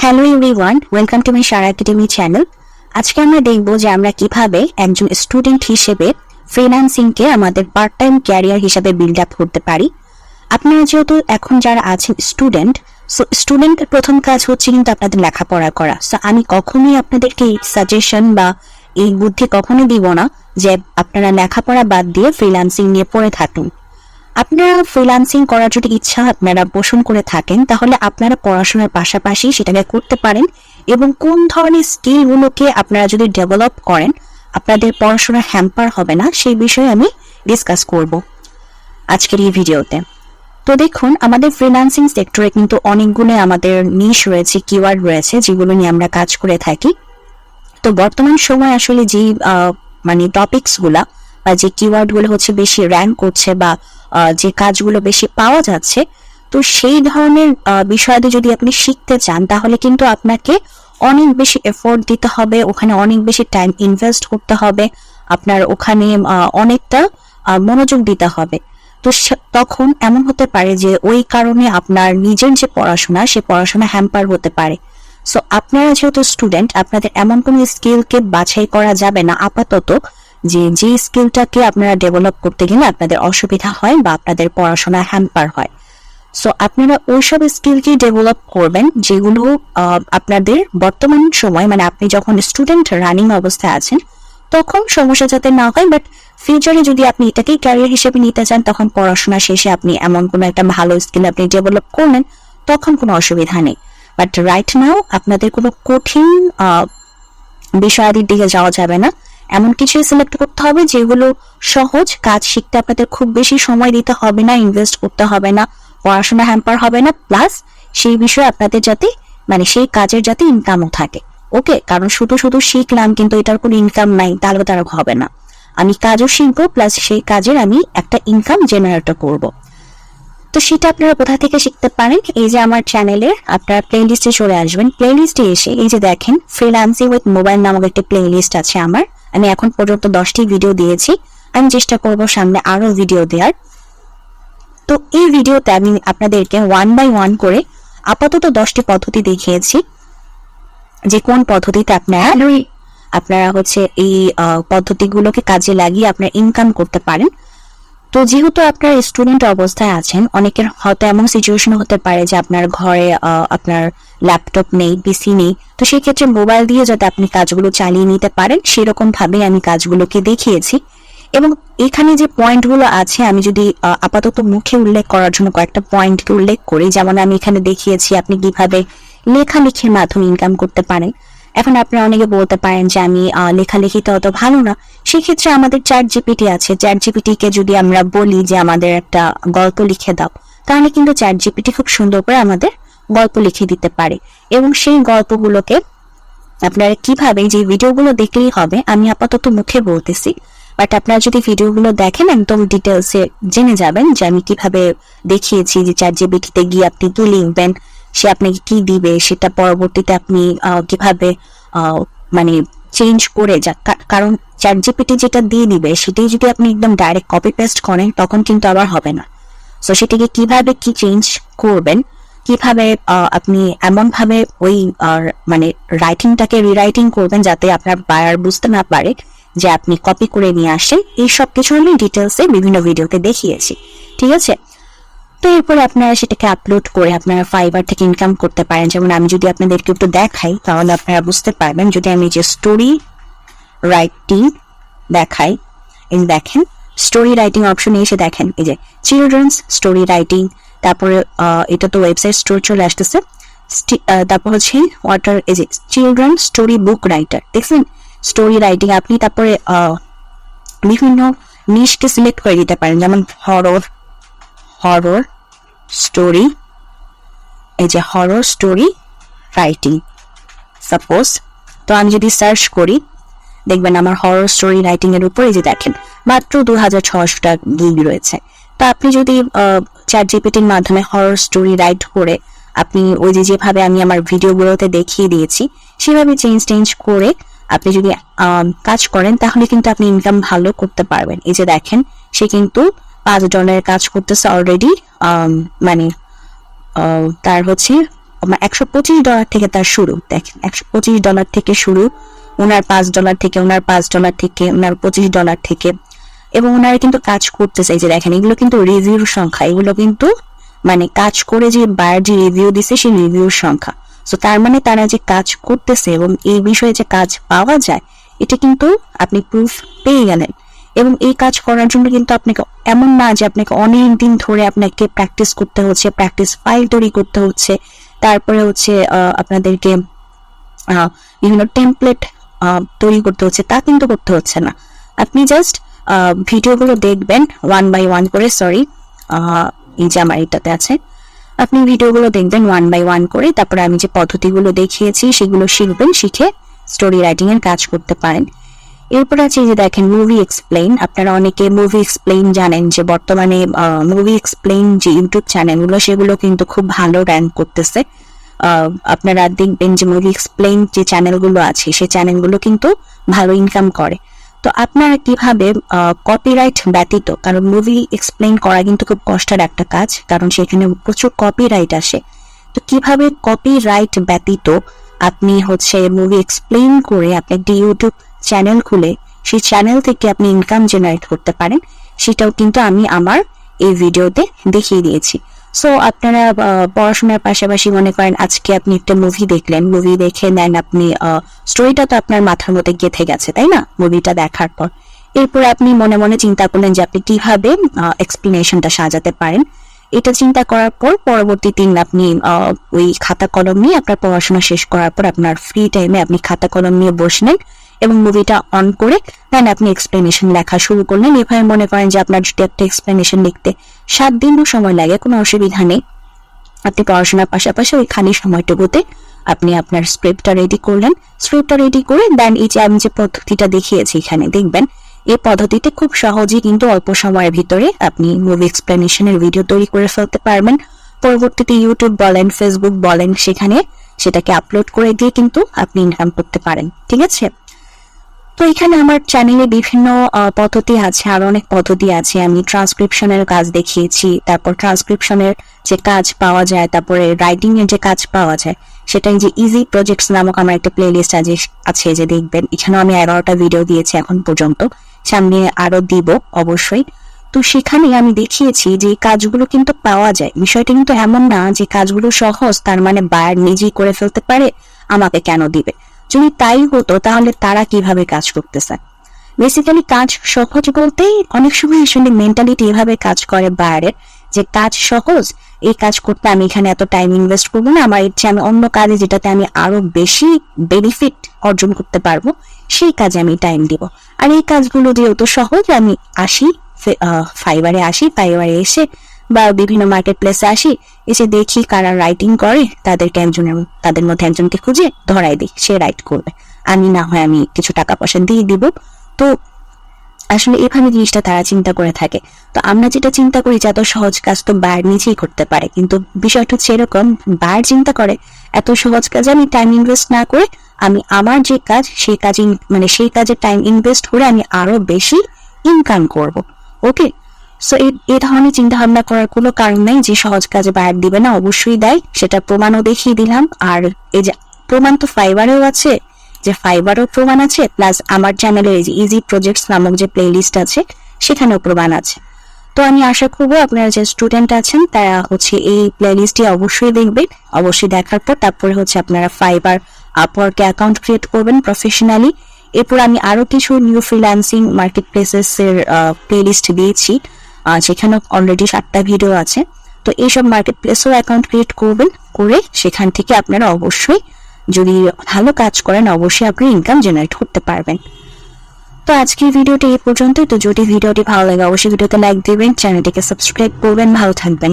Hello everyone, welcome to my Sara academy channel. আজকে আমরা দেখব যে আমরা কিভাবে একজন স্টুডেন্ট হিসেবে ফ্রিল্যান্সিংকে আমাদের পার্ট টাইম ক্যারিয়ার হিসেবে বিল্ড আপ করতে পারি। আপনারা যেহেতু এখন যারা আছেন স্টুডেন্টের প্রথম কাজ হচ্ছে কিন্তু আপনাদের লেখাপড়া করা। সো আমি কখনোই আপনাদেরকে এই সাজেশন বা এই বুদ্ধি কখনোই দিব না যে আপনারা লেখাপড়া বাদ দিয়ে ফ্রিল্যান্সিং নিয়ে পড়ে থাকুন। আপনারা ফ্রিল্যান্সিং করার যদি ইচ্ছা আপনারা পোষণ করে থাকেন, তাহলে আপনারা পড়াশোনার পাশাপাশি সেটাকে করতে পারেন এবং কোন ধরনের স্কিলগুলোকে আপনারা যদি ডেভেলপ করেন আপনাদের পড়াশোনার হ্যাম্পার হবে না, সেই বিষয়ে আমি ডিসকাস করব আজকের এই ভিডিওতে। তো দেখুন, আমাদের ফ্রিল্যান্সিং সেক্টরে কিন্তু অনেকগুলো আমাদের নিশ রয়েছে, কিওয়ার্ড রয়েছে, যেগুলো নিয়ে আমরা কাজ করে থাকি। তো বর্তমান সময় আসলে যে টপিকসগুলা বা যে কিওয়ার্ডগুলো হচ্ছে বেশি র্যাঙ্ক করছে বা যে কাজগুলো বেশি পাওয়া যাচ্ছে, তো সেই ধরনের বিষয়াদি যদি আপনি শিখতে চান তাহলে কিন্তু আপনাকে অনেক বেশি এফোর্ট দিতে হবে, ওখানে অনেক বেশি টাইম ইনভেস্ট করতে হবে, আপনার ওখানে অনেকটা মনোযোগ দিতে হবে। তো তখন এমন হতে পারে যে ওই কারণে আপনার নিজের যে পড়াশোনা সে পড়াশোনা হ্যাম্পার হতে পারে। সো আপনারা যেহেতু স্টুডেন্ট, আপনাদের এমন কোনো স্কিলকে বাছাই করা যাবে না আপাতত যে স্কিলটাকে আপনারা ডেভেলপ করতে গেলে আপনাদের অসুবিধা হয় বা আপনাদের পড়াশোনা হ্যাম্পার হয়। সো আপনারা ওইসব স্কিলকে ডেভেলপ করবেন যেগুলো আপনাদের বর্তমান সময় আপনি যখন স্টুডেন্ট রানিং অবস্থায় আছেন তখন সমস্যা যাতে না হয়, বাট ফিউচারে যদি আপনি এটাকেই ক্যারিয়ার হিসেবে নিতে চান তখন পড়াশোনা শেষে আপনি এমন কোনো একটা ভালো স্কিল আপনি ডেভেলপ করলেন, তখন কোনো অসুবিধা নেই। বাট রাইট নাও আপনাদের কোনো কঠিন বিষয়াদির দিকে যাওয়া যাবে না, এমন কিছুই সিলেক্ট করতে হবে যেগুলো সহজ, কাজ শিখতে আপনাদের খুব বেশি সময় দিতে হবে না, ইনভেস্ট করতে হবে না, পড়াশোনা হ্যাম্পার হবে না, প্লাস সেই বিষয়ে আপনাদের যাতে সেই কাজের যাতে ইনকামও থাকে। ওকে, কারণ শুধু শুধু শিখলাম কিন্তু এটার কোনো ইনকাম নাই তাহলে তারা হবে না। আমি কাজও শিখবো প্লাস সেই কাজের আমি একটা ইনকাম জেনারেট করব। তো সেটা আপনারা কোথা থেকে শিখতে পারেন? এই যে আমার চ্যানেলে আপনারা প্লেলিস্টে চলে আসবেন, প্লেলিস্টে এসে এই যে দেখেন ফ্রিল্যান্সিং উইথ মোবাইল নামক একটা প্লেলিস্ট আছে আমার। আমি এখন পর্যন্ত 10টি ভিডিও দিয়েছি, আমি চেষ্টা করব সামনে আরো ভিডিও দেওয়ার। তো এই ভিডিওতে আমি আপনাদেরকে 1 বাই 1 করে আপাতত 10টি পদ্ধতি দেখিয়েছি যে কোন পদ্ধতিতে আপনারা হচ্ছে এই পদ্ধতিগুলোকে কাজে লাগিয়ে আপনারা ইনকাম করতে পারেন। তো যেহেতু আপনার স্টুডেন্ট অবস্থায় আছেন, অনেকের হয়তো এমন সিচুয়েশন হতে পারে যে আপনার ঘরে আপনার ল্যাপটপ নেই, পিসি নেই, তো সেই ক্ষেত্রে মোবাইল দিয়ে যাতে আপনি কাজগুলো চালিয়ে নিতে পারেন সেরকম ভাবে আমি কাজগুলোকে দেখিয়েছি। এবং এখানে যে পয়েন্টগুলো আছে আমি যদি আপাতত মুখে উল্লেখ করার জন্য কয়েকটা পয়েন্টকে উল্লেখ করি, যেমন আমি এখানে দেখিয়েছি আপনি কিভাবে লেখালেখির মাধ্যমে ইনকাম করতে পারেন। এখন আপনারা অনেকে বলতে পারেন যে আমি লেখালেখিতে অত ভালো না, সেক্ষেত্রে আমাদের চ্যাট জিপিটি আছে। চ্যাট জিপিটিকে যদি আমরা বলি যে আমাদের একটা গল্প লিখে দাও, তাহলে কিন্তু চ্যাট জিপিটি খুব সুন্দর করে আমাদের গল্প লিখে দিতে পারে। এবং সেই গল্পগুলোকে আপনারা কিভাবে, যে ভিডিওগুলো দেখলেই হবে, আমি আপাতত মুখে বলতেছি, বাট আপনারা যদি ভিডিওগুলো দেখেন একদম ডিটেলসে জেনে যাবেন যে আমি কিভাবে দেখিয়েছি যে চ্যাট জিপিটিতে গিয়ে আপনি কি লিখবেন, সে আপনাকে কি দিবে, সেটা পরবর্তীতে আপনি কিভাবে চেঞ্জ করে কারণ চ্যাট জিপিটি যেটা দিয়ে দিবে সেটাই যদি আপনি একদম ডাইরেক্ট কপি পেস্ট করেন তখন কিন্তু আবার হবে না। সো সেটাকে কিভাবে কি চেঞ্জ করবেন, কিভাবে আপনি এমন ভাবে ওই রাইটিংটাকে রিরাইটিং করবেন যাতে আপনার বায়ার বুঝতে না পারে যে আপনি কপি করে নিয়ে আসেন, এই সব কিছু আমি ডিটেলসে বিভিন্ন ভিডিওতে দেখিয়েছি। ঠিক আছে, তো এরপরে আপনারা সেটাকে আপলোড করে আপনারা ফাইবার থেকে ইনকাম করতে পারেন। যেমন আমি যদি আপনাদেরকে একটু দেখাই তাহলে আপনারা বুঝতে পারবেন। যদি আমি যে স্টোরি রাইটিং দেখাই, এই দেখেন স্টোরি রাইটিং অপশনে এসে দেখেন এই যে চিলড্রেন্স স্টোরি রাইটিং, তারপরে এটা তো ওয়েবসাইট স্টোর চলে আসতেছে, তারপর হচ্ছে ওয়াটার, এই যে চিলড্রেন স্টোরি বুক রাইটার, দেখছেন স্টোরি রাইটিং। আপনি তারপরে বিভিন্ন নিশকে সিলেক্ট করে দিতে পারেন, যেমন হরর স্টোরি, এই যে হরর স্টোরি রাইটিং সাপোজ। তো আমি যদি সার্চ করি দেখবেন আমার হরর স্টোরি রাইটিং এর উপর এই যে দেখেন মাত্র 2600টা গিগ রয়েছে। তো আপনি যদি চ্যাট জিপিটির মাধ্যমে হরর স্টোরি রাইট করে আপনি ওই যেভাবে আমি আমার ভিডিওগুলোতে দেখিয়ে দিয়েছি সেভাবে চেঞ্জ করে আপনি যদি কাজ করেন তাহলে কিন্তু আপনি ইনকাম ভালো করতে পারবেন। এই যে দেখেন সে কিন্তু $5 কাজ করতেছে অলরেডি, তার হচ্ছে $125 থেকে তার শুরু। দেখেন $125 থেকে শুরু, ওনার $5 থেকে, ওনার $5 থেকে, ওনার $25 থেকে, এবং ওনারা কিন্তু কাজ করতেছে। এই যে দেখেন এগুলো কিন্তু রিভিউর সংখ্যা, এগুলো কিন্তু মানে কাজ করে যে বায়ার যে রিভিউ দিছে সেই রিভিউর সংখ্যা। সো তার মানে তারা যে কাজ করতেছে এবং এই বিষয়ে যে কাজ পাওয়া যায় এটা কিন্তু আপনি প্রুফ পেয়ে গেলেন। এবং এই কাজ করার জন্য কিন্তু আপনাকে এমন না যে আপনাকে অনেক দিন ধরে আপনাকে প্র্যাকটিস করতে হচ্ছে, প্র্যাকটিস ফাইল তৈরি করতে হচ্ছে, তারপরে হচ্ছে আপনাদেরকে বিভিন্ন টেমপ্লেট তৈরি করতে হচ্ছে, তা কিন্তু করতে হচ্ছে না। আপনি জাস্ট ভিডিওগুলো দেখবেন 1 by 1 করে, সরি এই যে আমার এটাতে আছে, আপনি ভিডিওগুলো দেখবেন 1 by 1 করে, তারপরে আমি যে পদ্ধতিগুলো দেখিয়েছি সেগুলো শিখবেন, শিখে স্টোরি রাইটিং এর কাজ করতে পারেন। এরপর আছে যে দেখেন মুভি এক্সপ্লেইন। আপনারা অনেকে মুভি এক্সপ্লেইন জানেন যে বর্তমানে মুভি এক্সপ্লেইন যে ইউটিউব চ্যানেলগুলো সেগুলো কিন্তু খুব ভালো র্যাঙ্ক করতেছে। আপনারা দেখবেন যে মুভি এক্সপ্লেইন যে চ্যানেলগুলো আছে সেই চ্যানেলগুলো কিন্তু ভালো ইনকাম করে। তো আপনারা কিভাবে কপিরাইট ব্যতীত, কারণ মুভি এক্সপ্লেইন করা কিন্তু খুব কষ্টের একটা কাজ, কারণ সেখানে প্রচুর কপিরাইট আসে। তো কিভাবে কপিরাইট ব্যতীত আপনি হচ্ছে মুভি এক্সপ্লেইন করে আপনি একটি ইউটিউব চ্যানেল খুলে সেই চ্যানেল থেকে আপনি ইনকাম জেনারেট করতে পারেন, সেটাও কিন্তু আমি আমার এই ভিডিওতে দেখিয়ে দিয়েছি। সো আপনারা পড়াশোনার পাশাপাশি মনে করেন আজকে আপনি একটা মুভি দেখলেন, মুভি দেখে নেন আপনি স্টোরিটা তো আপনার মাথার মধ্যে গেঁথে গেছে, তাই না, মুভিটা দেখার পর। এরপরে আপনি মনে মনে চিন্তা করলেন যে আপনি কিভাবে এক্সপ্লেনেশনটা সাজাতে পারেন। এটা চিন্তা করার পর পরবর্তী দিন আপনি ওই খাতা কলম নিয়ে আপনার পড়াশোনা শেষ করার পর আপনার ফ্রি টাইমে আপনি খাতা কলম নিয়ে বসলেন এবং মুভিটা অন করে দেন আপনি এক্সপ্লেনেশন লেখা শুরু করলেন। এভাবে মনে করেন যে আপনার যদি একটা এক্সপ্লেনেশন লিখতে 7 দিনও সময় লাগে, কোনো অসুবিধা নেই। আপনি পড়াশোনার পাশাপাশি ওই খালি সময়টুকুতে আপনি আপনার স্ক্রিপ্টটা রেডি করলেন। স্ক্রিপ্টটা রেডি করে দেন এই যে আমি যে পদ্ধতিটা দেখিয়েছি এখানে দেখবেন, এই পদ্ধতিতে খুব সহজেই কিন্তু অল্প সময়ের ভিতরে আপনি মুভি এক্সপ্লেনেশনের ভিডিও তৈরি করে ফেলতে পারবেন। পরবর্তীতে ইউটিউব বলেন, ফেসবুক বলেন, সেখানে সেটাকে আপলোড করে দিয়ে কিন্তু আপনি ইনকাম করতে পারেন। ঠিক আছে, তো এখানে আমার চ্যানেলে বিভিন্ন পদ্ধতি আছে, আরো অনেক পদ্ধতি আছে। আমি ট্রান্সক্রিপশনের কাজ দেখিয়েছি, তারপর ট্রান্সক্রিপশনের যে কাজ পাওয়া যায়, তারপরে রাইটিং এর যে কাজ পাওয়া যায়, সেটাই যে ইজি প্রজেক্টস নামক আমার একটা প্লেলিস্ট আছে যে দেখবেন। এখানেও আমি 11টা ভিডিও দিয়েছি এখন পর্যন্ত, সামনে আরো দিব অবশ্যই। তো সেখানে আমি দেখিয়েছি যে কাজগুলো কিন্তু পাওয়া যায়। বিষয়টা কিন্তু এমন না যে কাজগুলো সহজ, তার মানে বায়ার নিজেই করে ফেলতে পারে, আমাকে কেন দিবে। যদি তাই হতো তাহলে তারা কিভাবে কাজ করতেছে। বেসিক্যালি কাজ সহজ বলতেই অনেক সময় আসলে মেন্টালিটি এভাবে কাজ করে বায়ারের যে কাজ সহজ, এই কাজ করতে আমি এখানে এত টাইম ইনভেস্ট করবো না, আমার ইচ্ছে আমি অন্য কাজে যেটাতে আমি আরো বেশি বেনিফিট অর্জন করতে পারবো সেই কাজে আমি টাইম দিব। আর এই কাজগুলো যেহেতু সহজ, আমি আসি ফাইবারে এসে বা বিভিন্ন মার্কেট প্লেসে আসি, এসে দেখি কারা রাইটিং করে, তাদের মধ্যে একজনকে খুঁজে ধরাই দিই, সে রাইট করবে, আমি না হয় আমি কিছু টাকা পয়সা দিয়ে দিব। তো আসলে এভাবে জিনিসটা তারা চিন্তা করে থাকে। তো আমরা যেটা চিন্তা করি যে এত সহজ কাজ তো বায়ার নিজেই করতে পারে, কিন্তু বিষয়টা হচ্ছে এরকম, বায়ার চিন্তা করে এত সহজ কাজে আমি টাইম ইনভেস্ট না করে আমি আমার যে কাজ সেই কাজে টাইম ইনভেস্ট করে আমি আরো বেশি ইনকাম করব। ওকে, সো এই ধরনের চিন্তা ভাবনা করার কোনো কারণ নেই যে সহজ কাজে বায়ার দিবে না, অবশ্যই দেয়, সেটা প্রমাণও দেখিয়ে দিলাম। আর এই যে প্রমাণ তো ফাইবারেও আছে, যে ফাইবারও প্রমাণ আছে, প্লাস আমার চ্যানেলে এই যে ইজি প্রজেক্টস নামক যে প্লেলিস্ট আছে সেখানেও প্রমাণ আছে। তো আমি আশা করবো আপনারা যে স্টুডেন্ট আছেন তারা হচ্ছে এই প্লেলিস্টটি অবশ্যই দেখবেন। অবশ্যই দেখার পর তারপরে হচ্ছে আপনারা ফাইবার, আপওয়ার্কে অ্যাকাউন্ট ক্রিয়েট করবেন প্রফেশনালি। এরপর আমি আরো কিছু নিউ ফ্রিল্যান্সিং মার্কেট প্লেসেস এর প্লেলিস্ট দিয়েছি, সেখানে অলরেডি 7টা ভিডিও আছে। তো এইসব মার্কেট প্লেসেও অ্যাকাউন্ট ক্রিয়েট করবেন, করে সেখান থেকে আপনারা অবশ্যই যদি ভালো কাজ করেন অবশ্যই আপনি ইনকাম জেনারেট করতে পারবেন। তো আজকের ভিডিওটি এই পর্যন্তই। তো যদি ভিডিওটি ভালো লাগে অবশ্যই ভিডিওতে লাইক দিবেন, চ্যানেলটিকে সাবস্ক্রাইব করবেন। ভালো থাকবেন।